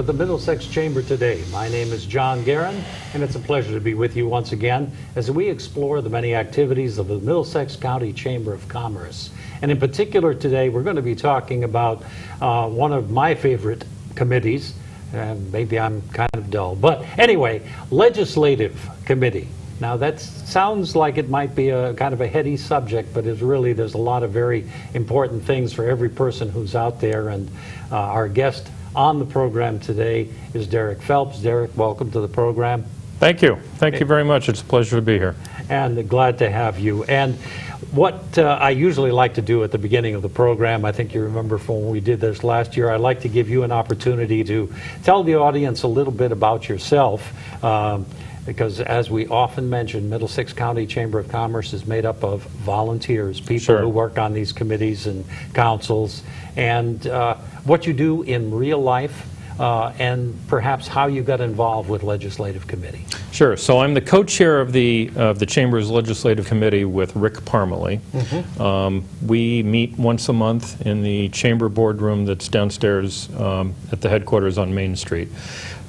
to the Middlesex Chamber Today. My name is John Guerin, and it's a pleasure to be with you once again as we explore the many activities of the Middlesex County Chamber of Commerce. And in particular today, we're going to be talking about one of my favorite committees. Maybe I'm kind of dull, but anyway, Legislative Committee. Now that sounds like it might be a kind of a heady subject, but there's a lot of very important things for every person who's out there. And our guest on the program today is Derek Phelps. Derek, welcome to the program. Thank you. Thank you very much. It's a pleasure to be here. And glad to have you. And what I usually like to do at the beginning of the program, I think you remember from when we did this last year, I'd like to give you an opportunity to tell the audience a little bit about yourself. Because as we often mention, Middlesex County Chamber of Commerce is made up of volunteers, people who work on these committees and councils, and what you do in real life, and perhaps how you got involved with Legislative Committee. Sure. So I'm the co-chair of the Chamber's Legislative Committee with Rick Parmalee. We meet once a month in the Chamber boardroom that's downstairs at the headquarters on Main Street.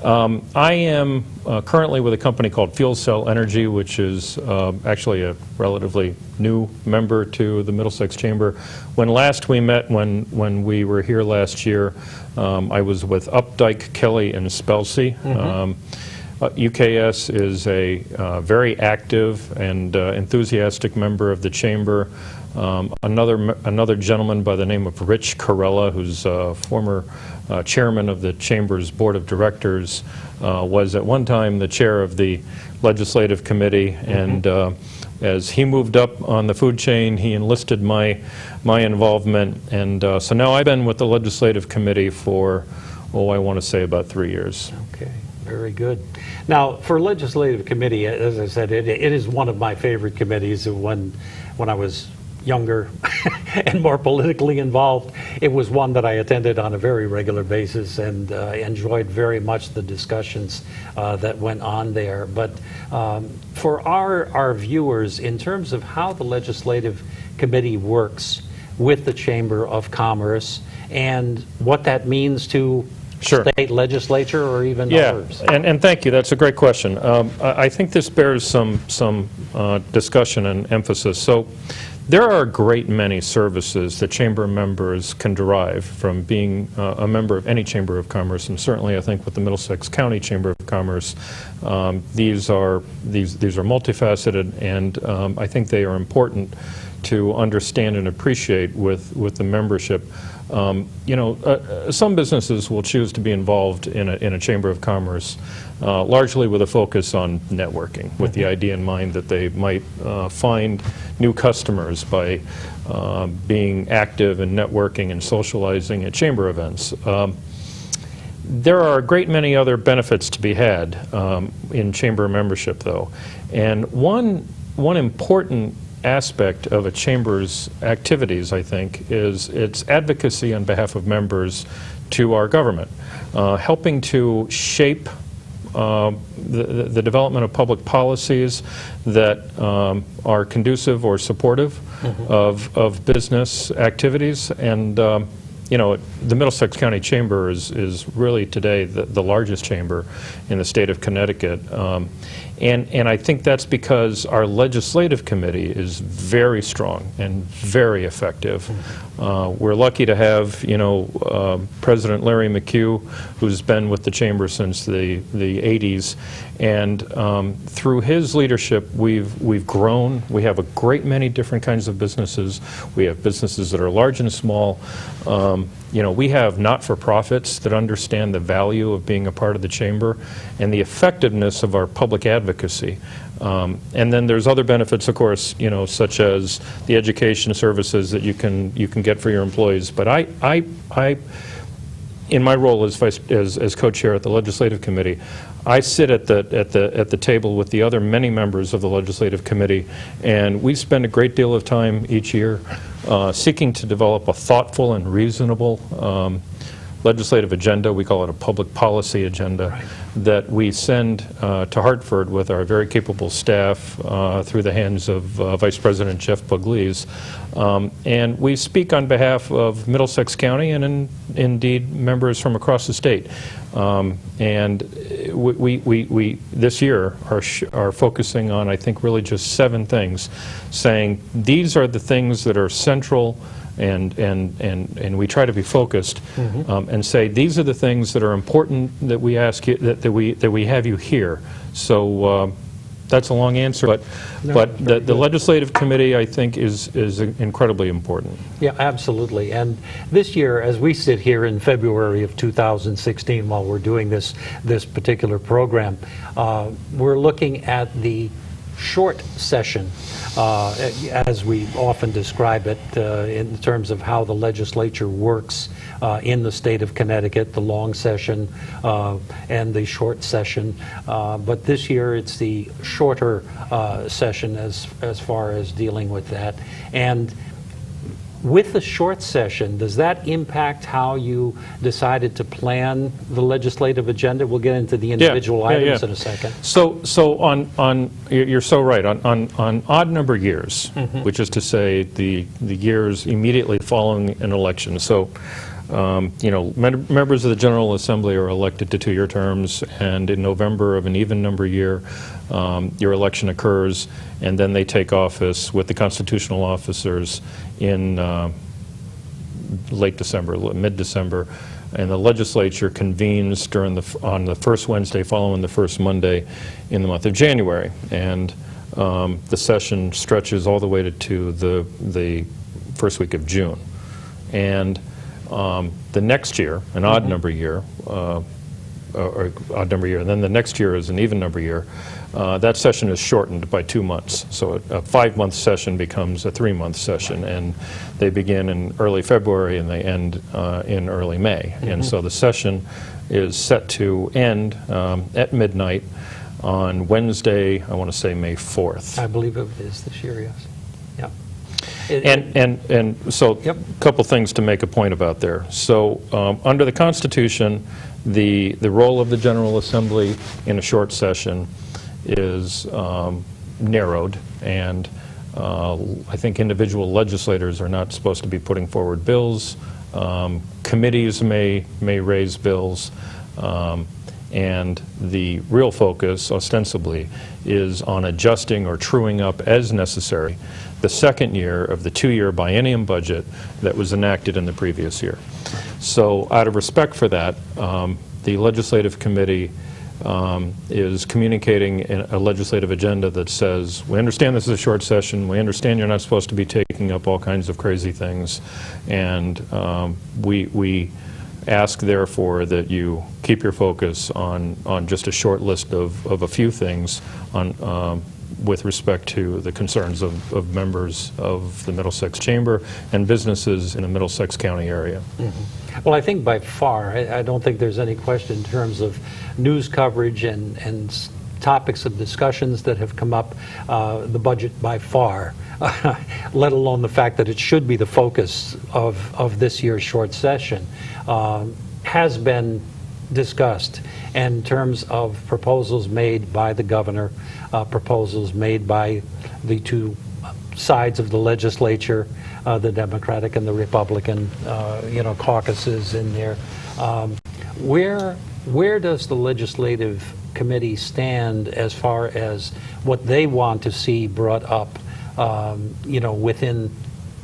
I am currently with a company called Fuel Cell Energy, which is actually a relatively new member to the Middlesex Chamber. When last we met, when we were here last year, I was with Updike, Kelly, and Spelsey. UKS is a very active and enthusiastic member of the Chamber. Another gentleman by the name of Rich Corella, who's former chairman of the Chamber's Board of Directors, was at one time the chair of the Legislative Committee, and as he moved up on the food chain, he enlisted my involvement, and so now I've been with the Legislative Committee for, I want to say about 3 years. Okay. Very good. Now, for Legislative Committee, as I said, it is one of my favorite committees. When I was younger and more politically involved, it was one that I attended on a very regular basis and enjoyed very much the discussions that went on there. But for our viewers, in terms of how the Legislative Committee works with the Chamber of Commerce and what that means to state legislature or even others. And thank you. That's a great question. I think this bears some discussion and emphasis. So there are a great many services that Chamber members can derive from being a member of any Chamber of Commerce, and certainly I think with the Middlesex County Chamber of Commerce, these are multifaceted, and I think they are important to understand and appreciate with the membership. Some businesses will choose to be involved in a Chamber of Commerce largely with a focus on networking, with the idea in mind that they might find new customers by being active in networking and socializing at Chamber events. There are a great many other benefits to be had in Chamber membership, though, and one important aspect of a Chamber's activities, I think, is its advocacy on behalf of members to our government, helping to shape the development of public policies that are conducive or supportive of business activities. And the Middlesex County Chamber is really today the largest chamber in the state of Connecticut. And I think that's because our Legislative Committee is very strong and very effective. We're lucky to have, President Larry McHugh, who's been with the Chamber since the 80s. And through his leadership, we've grown. We have a great many different kinds of businesses. We have businesses that are large and small. We have not-for-profits that understand the value of being a part of the Chamber and the effectiveness of our public advocacy. And then there's other benefits, of course, such as the education services that you can get for your employees. But I in my role as co-chair at the Legislative Committee, I sit at the table with the other many members of the Legislative Committee, and we spend a great deal of time each year seeking to develop a thoughtful and reasonable legislative agenda, we call it a public policy agenda, Right. that we send to Hartford with our very capable staff through the hands of Vice President Jeff Pugliese. And we speak on behalf of Middlesex County and indeed members from across the state. And we this year are focusing on, I think, really just 7 things, saying these are the things that are central, and we try to be focused, and say these are the things that are important that we ask you, that we have you here. So that's a long answer, but the legislative committee, I think, is incredibly important. Yeah, absolutely. And this year, as we sit here in February of 2016, while we're doing this particular program, we're looking at the short session, as we often describe it, in terms of how the legislature works in the state of Connecticut, the long session and the short session. But this year it's the shorter session as far as dealing with that. And with the short session, does that impact how you decided to plan the legislative agenda? We'll get into the individual items in a second. So you're so right. On odd number years, which is to say the years immediately following an election. So, members of the General Assembly are elected to 2-year terms, and in November of an even number year, your election occurs, and then they take office with the constitutional officers in late December, mid-December, and the legislature convenes on the first Wednesday following the first Monday in the month of January, and the session stretches all the way to the first week of June. And the next year, an odd number year, or odd number year, and then the next year is an even number year, that session is shortened by 2 months. So a 5-month session becomes a 3-month session, and they begin in early February and they end in early May. And so the session is set to end at midnight on Wednesday, I want to say May 4th. I believe it is this year, yes. Yeah. And so a couple things to make a point about there. So under the Constitution, the role of the General Assembly in a short session is narrowed, and I think individual legislators are not supposed to be putting forward bills. Committees may raise bills, and the real focus, ostensibly, is on adjusting or truing up as necessary the second year of the 2-year biennium budget that was enacted in the previous year. So out of respect for that, the legislative committee is communicating a legislative agenda that says, we understand this is a short session, we understand you're not supposed to be taking up all kinds of crazy things, and we ask, therefore, that you keep your focus on just a short list of a few things with respect to the concerns of members of the Middlesex Chamber and businesses in the Middlesex County area. Well, I think by far, I don't think there's any question in terms of news coverage and topics of discussions that have come up, the budget by far, let alone the fact that it should be the focus of this year's short session, has been discussed in terms of proposals made by the governor, proposals made by the 2 sides of the legislature, the Democratic and the Republican, caucuses in there. Where does the legislative committee stand as far as what they want to see brought up, within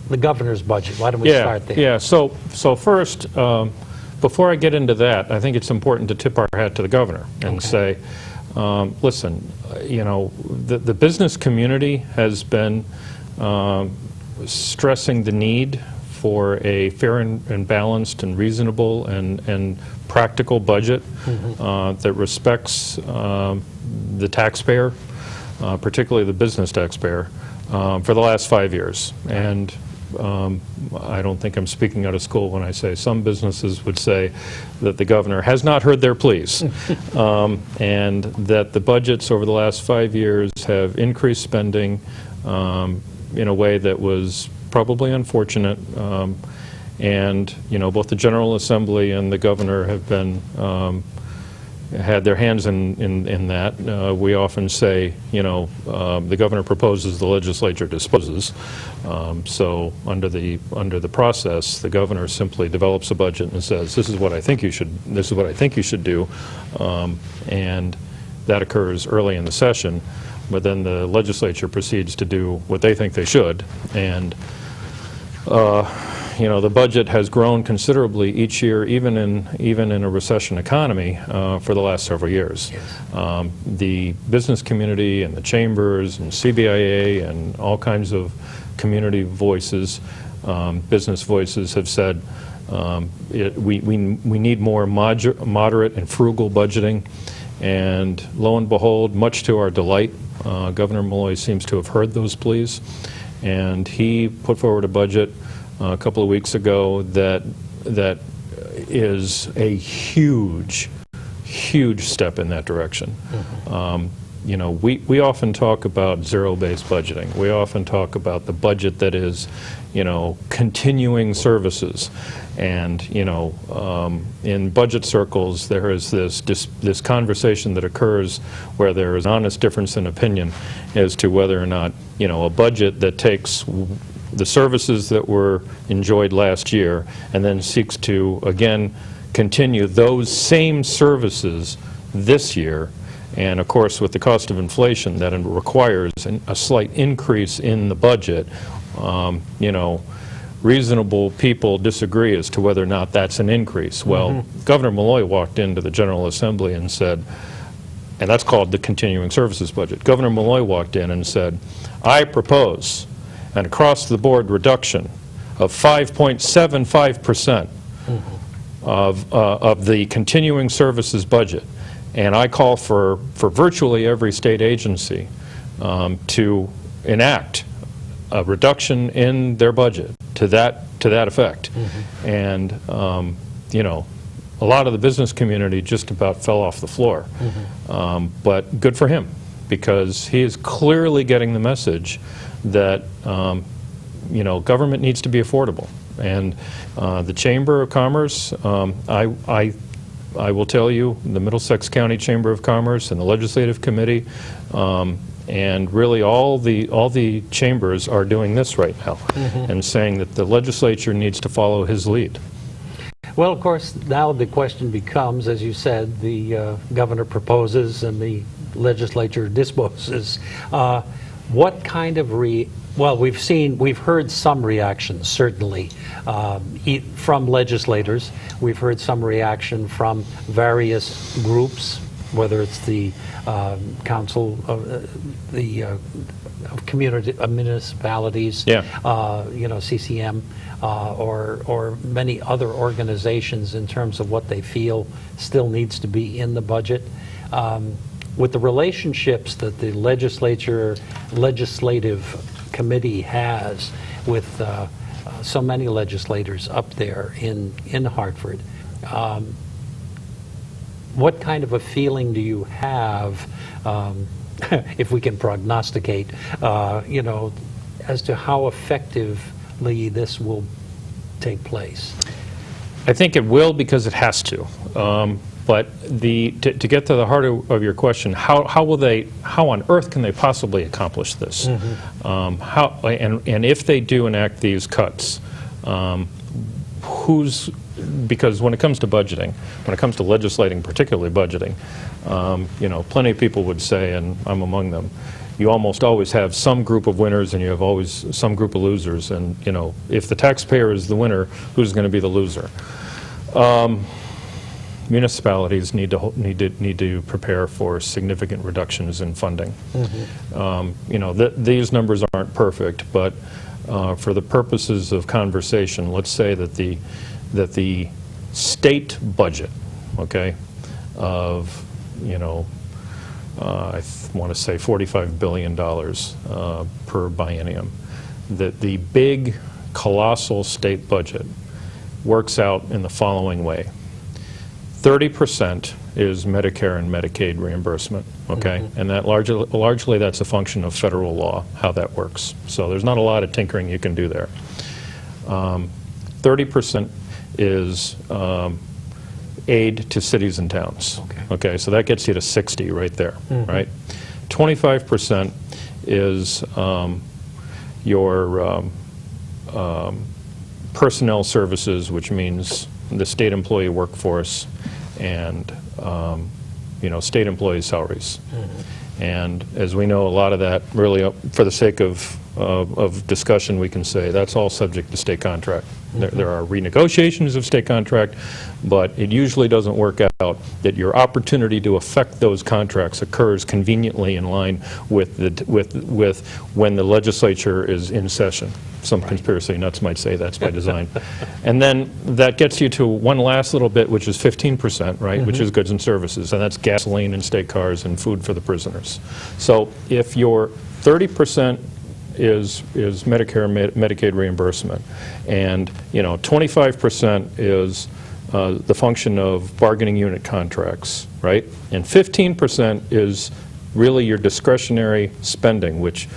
the governor's budget? Why don't we start there? Yeah. So first, before I get into that, I think it's important to tip our hat to the governor and say, listen, the business community has been stressing the need for a fair and balanced and reasonable and practical budget that respects the taxpayer, particularly the business taxpayer, for the last 5 years. And I don't think I'm speaking out of school when I say some businesses would say that the governor has not heard their pleas, and that the budgets over the last 5 years have increased spending in a way that was probably unfortunate, And, both the General Assembly and the governor have been, had their hands in that. We often say, the governor proposes, the legislature disposes. So under the process, the governor simply develops a budget and says, this is what I think you should do, and that occurs early in the session. But then the legislature proceeds to do what they think they should, and the budget has grown considerably each year, even in a recession economy, for the last several years. Yes. The business community and the chambers and CBIA and all kinds of community voices, business voices, have said we need more moderate and frugal budgeting. And lo and behold, much to our delight, Governor Malloy seems to have heard those pleas, and he put forward a budget a couple of weeks ago that is a huge step in that direction. Mm-hmm. We often talk about zero-based budgeting. We often talk about the budget that is, continuing services. And, in budget circles, there is this conversation that occurs where there is honest difference in opinion as to whether or not, a budget that takes the services that were enjoyed last year and then seeks to, again, continue those same services this year. And, of course, with the cost of inflation, that requires a slight increase in the budget. Reasonable people disagree as to whether or not that's an increase. Well, mm-hmm. Governor Malloy walked into the General Assembly and said, and that's called the continuing services budget. Governor Malloy walked in and said, I propose an across-the-board reduction of 5.75% mm-hmm. of the continuing services budget. And I call for virtually every state agency to enact a reduction in their budget to that effect. Mm-hmm. And a lot of the business community just about fell off the floor. Mm-hmm. But good for him, because he is clearly getting the message that government needs to be affordable. And the Chamber of Commerce, I will tell you, the Middlesex County Chamber of Commerce and the Legislative Committee, and really all the chambers are doing this right now, mm-hmm. and saying that the legislature needs to follow his lead. Well, of course, now the question becomes, as you said, the governor proposes and the legislature disposes. What kind of well, we've heard some reactions, certainly, from legislators. We've heard some reaction from various groups, whether it's the council of community municipalities, yeah. CCM, or many other organizations, in terms of what they feel still needs to be in the budget. With the relationships that the legislative committee has with so many legislators up there in Hartford, what kind of a feeling do you have, if we can prognosticate, as to how effectively this will take place? I think it will, because it has to. But to get to the heart of your question, how on earth can they possibly accomplish this? Mm-hmm. And if they do enact these cuts, because when it comes to budgeting, when it comes to legislating, particularly budgeting, plenty of people would say, and I'm among them, you almost always have some group of winners and you have always some group of losers. And if the taxpayer is the winner, who's going to be the loser? Municipalities need to prepare for significant reductions in funding. Mm-hmm. These numbers aren't perfect, but for the purposes of conversation, let's say that the state budget, okay, of I want to say $45 billion per biennium, that the big colossal state budget works out in the following way. 30% is Medicare and Medicaid reimbursement, okay? Mm-hmm. And that largely that's a function of federal law, how that works. So there's not a lot of tinkering you can do there. 30% is aid to cities and towns. Okay, so that gets you to 60 right there, right? 25% is your personnel services, which means the state employee workforce and state employee salaries. And as we know, a lot of that really, for the sake of discussion, we can say that's all subject to state contract. There are renegotiations of state contract, but it usually doesn't work out that your opportunity to affect those contracts occurs conveniently in line with when the legislature is in session. Some conspiracy nuts might say that's by design. And then that gets you to one last little bit, which is 15%, right, which is goods and services, and that's gasoline and state cars and food for the prisoners. So if your 30% is Medicare and Medicaid reimbursement, and 25% is the function of bargaining unit contracts, right, and 15% is really your discretionary spending, which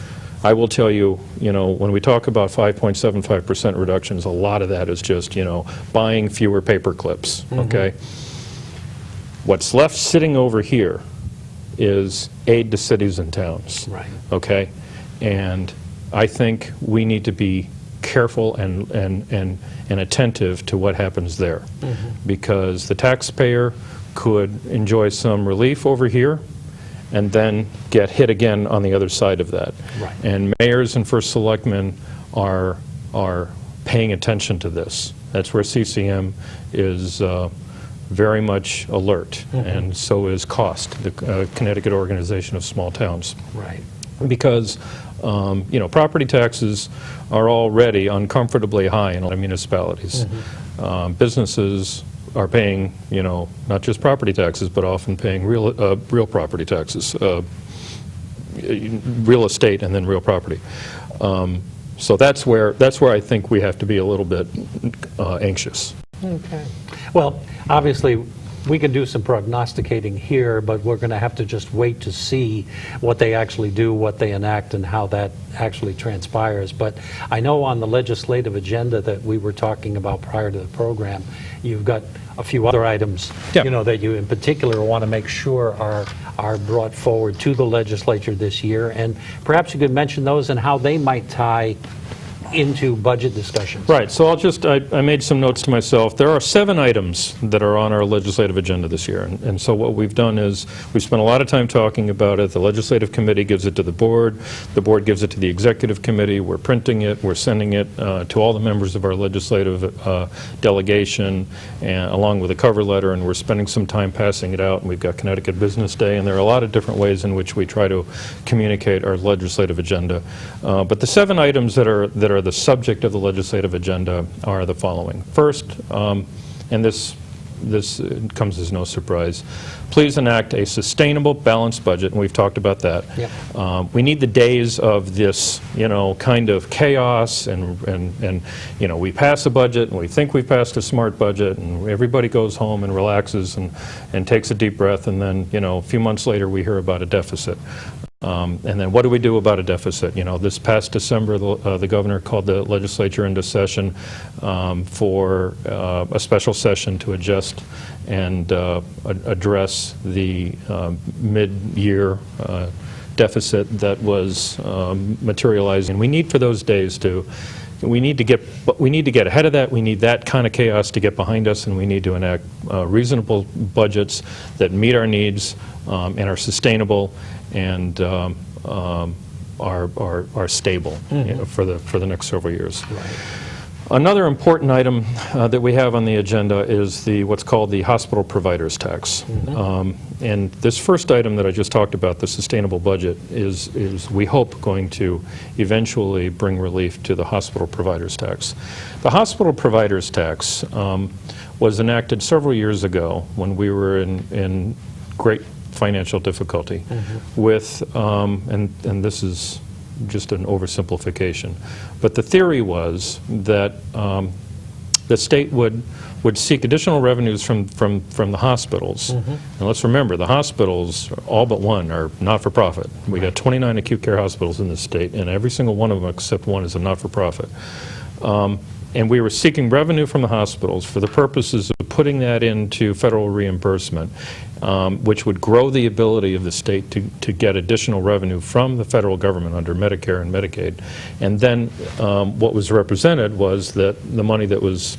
I will tell you, when we talk about 5.75% reductions, a lot of that is just, buying fewer paper clips, okay? What's left sitting over here is aid to cities and towns, okay? And I think we need to be careful and attentive to what happens there, because the taxpayer could enjoy some relief over here and then get hit again on the other side of that. And mayors and first selectmen are paying attention to this. That's where CCM is very much alert, and so is COST, the Connecticut Organization of Small Towns. Because property taxes are already uncomfortably high in a lot of municipalities. Businesses are paying, not just property taxes, but often paying real property taxes, real estate and then real property. So that's where I think we have to be a little bit anxious. Okay. Well, obviously, we can do some prognosticating here, but we're going to have to just wait to see what they actually do, what they enact, and how that actually transpires. But I know on the legislative agenda that we were talking about prior to the program, you've got a few other items, that you in particular want to make sure are brought forward to the legislature this year. And perhaps you could mention those and how they might tie into budget discussions. Right, so I made some notes to myself. There are 7 items that are on our legislative agenda this year, and so what we've done is we've spent a lot of time talking about it. The legislative committee gives it to the board gives it to the executive committee, we're printing it, we're sending it to all the members of our legislative delegation, and, along with a cover letter, and we're spending some time passing it out, and we've got Connecticut Business Day, and there are a lot of different ways in which we try to communicate our legislative agenda. But the 7 items that are the subject of the legislative agenda are the following. First, and this comes as no surprise, please enact a sustainable, balanced budget, and we've talked about that. We need the days of this, kind of chaos, and we pass a budget, and we think we've passed a smart budget, and everybody goes home and relaxes and takes a deep breath, and then, a few months later we hear about a deficit. And then what do we do about a deficit? This past December, the governor called the legislature into session for a special session to adjust and address the mid-year deficit that was materializing. We need for those days we need to get ahead of that. We need that kind of chaos to get behind us, and we need to enact reasonable budgets that meet our needs and are sustainable and are stable for the next several years. Another important item that we have on the agenda is what's called the hospital providers tax. And this first item that I just talked about, the sustainable budget, is we hope going to eventually bring relief to the hospital providers tax. The hospital providers tax was enacted several years ago when we were in great financial difficulty with, and this is just an oversimplification, but the theory was that the state would seek additional revenues from the hospitals. And let's remember, the hospitals, all but one, are not-for-profit. We got 29 acute care hospitals in this state, and every single one of them except one is a not-for-profit. And we were seeking revenue from the hospitals for the purposes of putting that into federal reimbursement, which would grow the ability of the state to get additional revenue from the federal government under Medicare and Medicaid. And then what was represented was that the money that was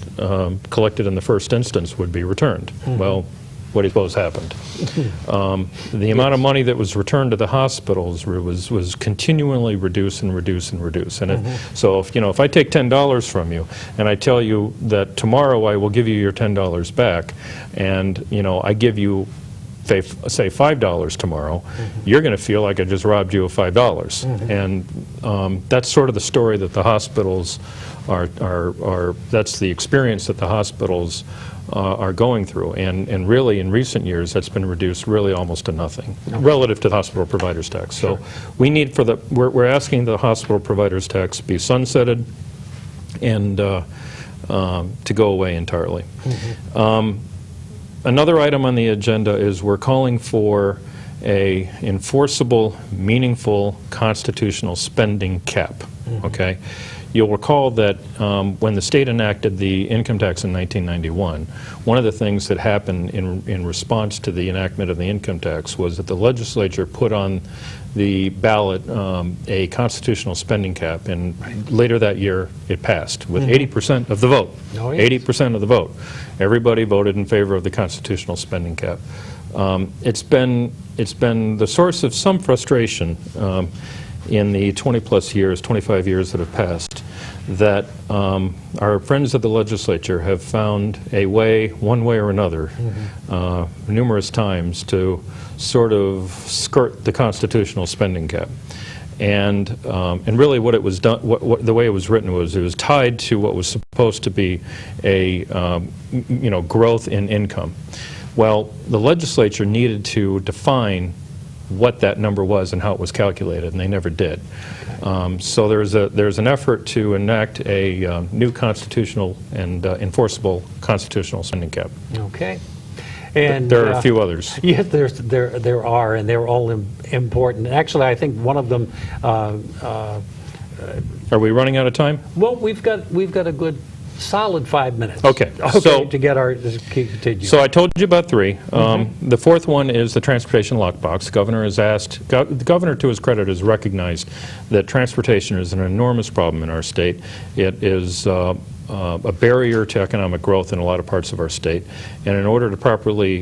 collected in the first instance would be returned. Well, what do you suppose happened? The amount of money that was returned to the hospitals was continually reduced and reduced and reduced. And so if I take $10 from you and I tell you that tomorrow I will give you your $10 back, and I give you say $5 tomorrow, you're going to feel like I just robbed you of $5. And that's sort of the story that the hospitals that's the experience that the hospitals are going through, and really in recent years that's been reduced really almost to nothing relative to the hospital providers tax. So we need we're asking the hospital providers tax to be sunsetted and to go away entirely. Another item on the agenda is we're calling for a enforceable, meaningful constitutional spending cap. Okay. You'll recall that when the state enacted the income tax in 1991, one of the things that happened in response to the enactment of the income tax was that the legislature put on the ballot a constitutional spending cap, and later that year it passed with 80% of the vote. 80% of the vote. Everybody voted in favor of the constitutional spending cap. It's been the source of some frustration in the 20-plus years, 25 years that have passed, that our friends at the legislature have found a way, one way or another, numerous times to sort of skirt the constitutional spending cap. And really what it was done, the way it was written was it was tied to what was supposed to be a growth in income. Well, the legislature needed to define what that number was and how it was calculated, and they never did. So there's an effort to enact a new constitutional and enforceable constitutional spending cap. Okay. And there are a few others. Yes, there are, and they're all important. Actually, I think one of them. Are we running out of time? Well, we've got a good solid 5 minutes. Okay. So to get our continue. So I told you about three. The fourth one is the transportation lockbox. The governor, to his credit, has recognized that transportation is an enormous problem in our state. It is a barrier to economic growth in a lot of parts of our state. And in order to properly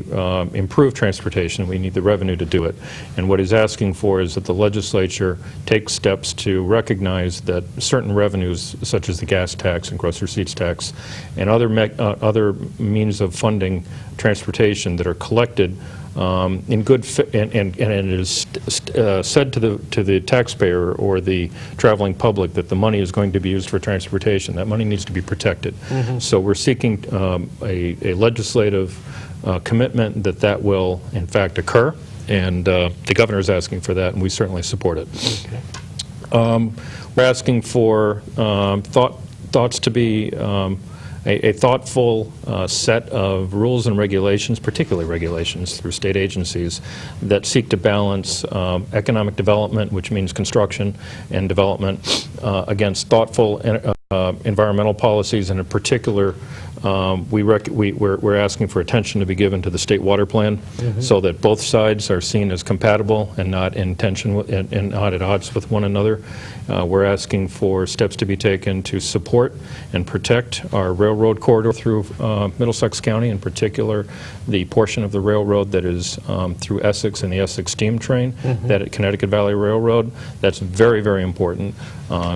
improve transportation, we need the revenue to do it. And what he's asking for is that the legislature take steps to recognize that certain revenues, such as the gas tax and gross receipts tax, and other means of funding transportation that are collected in good and it is said to the taxpayer or the traveling public that the money is going to be used for transportation. That money needs to be protected. So we're seeking a legislative commitment that will in fact occur, and the governor is asking for that, and we certainly support it. Okay. We're asking for thoughts to be a thoughtful set of rules and regulations, particularly regulations through state agencies, that seek to balance economic development, which means construction and development, against thoughtful environmental policies, and in particular, we're asking for attention to be given to the state water plan, so that both sides are seen as compatible and not in tension and not at odds with one another. We're asking for steps to be taken to support and protect our railroad corridor through Middlesex County, in particular the portion of the railroad that is through Essex and the Essex Steam Train, that at Connecticut Valley Railroad. That's very, very important,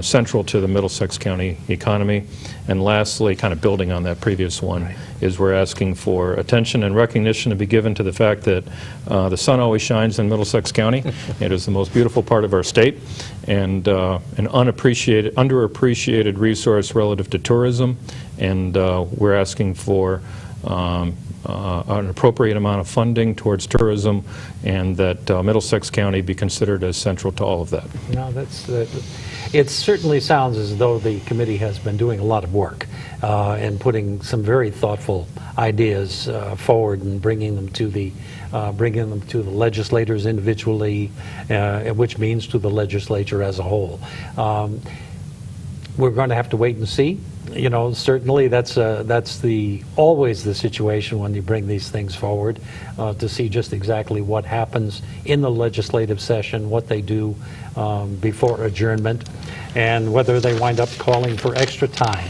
central to the Middlesex County economy. And lastly, kind of building on that previous one, is we're asking for attention and recognition to be given to the fact that the sun always shines in Middlesex County. It is the most beautiful part of our state, and an underappreciated resource relative to tourism. And we're asking for an appropriate amount of funding towards tourism, and that Middlesex County be considered as central to all of that. No, it certainly sounds as though the committee has been doing a lot of work and putting some very thoughtful ideas forward and bringing them to the legislators individually, which means to the legislature as a whole. we're going to have to wait and see. You know, certainly that's always the situation when you bring these things forward, to see just exactly what happens in the legislative session, what they do before adjournment, and whether they wind up calling for extra time.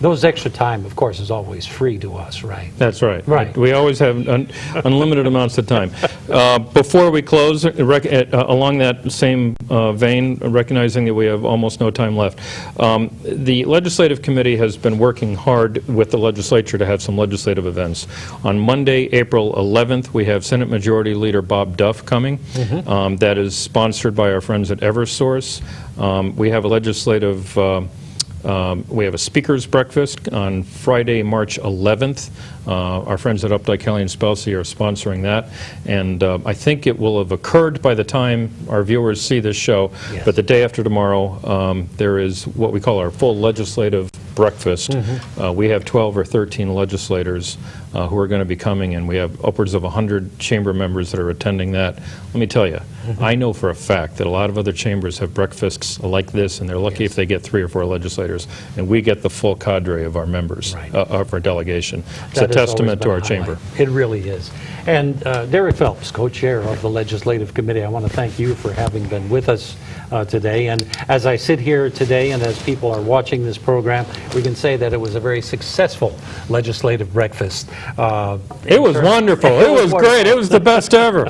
Those extra time, of course, is always free to us, right? That's right. Right. We always have unlimited amounts of time. Before we close, along that same vein, recognizing that we have almost no time left, the Legislative Committee has been working hard with the legislature to have some legislative events. On Monday, April 11th, we have Senate Majority Leader Bob Duff coming. That is sponsored by our friends at Eversource. We have a legislative we have a speaker's breakfast on Friday, March 11th. Our friends at Updike, Kelly and Spelsey are sponsoring that. And I think it will have occurred by the time our viewers see this show. Yes. But the day after tomorrow, there is what we call our full legislative breakfast. We have 12 or 13 legislators who are going to be coming, and we have upwards of 100 chamber members that are attending that. Let me tell you, I know for a fact that a lot of other chambers have breakfasts like this, and they're lucky if they get 3 or 4 legislators, and we get the full cadre of our members, Right. Of our delegation. It's That a has testament to always our been a chamber. highlight. It really is. And Derek Phelps, co-chair of the Legislative Committee, I want to thank you for having been with us today. And as I sit here today, and as people are watching this program, we can say that it was a very successful legislative breakfast. It was wonderful. It was great. It was the best ever.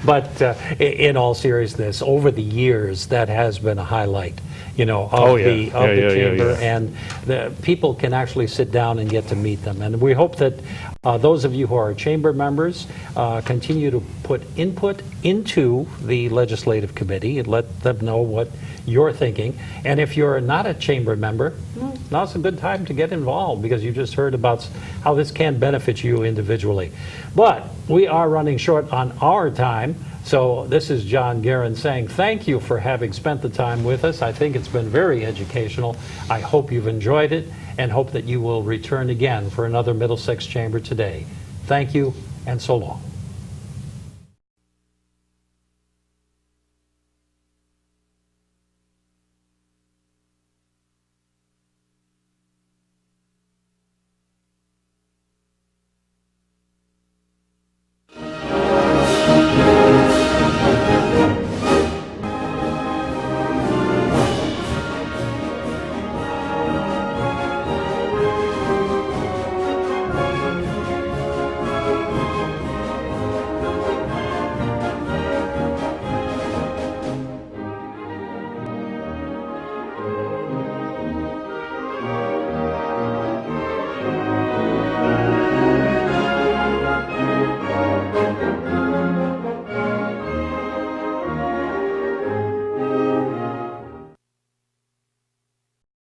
But in all seriousness, over the years, that has been a highlight, you know, of Oh, yeah. the chamber, Yeah. and the people can actually sit down and get to meet them. And we hope that those of you who are chamber members continue to put input into the legislative committee and let them know what you're thinking. And if you're not a chamber member, now's a good time to get involved, because you just heard about how this can benefit you individually. But we are running short on our time. So this is John Guerin saying thank you for having spent the time with us. I think it's been very educational. I hope you've enjoyed it, and hope that you will return again for another Middlesex Chamber Today. Thank you, and so long.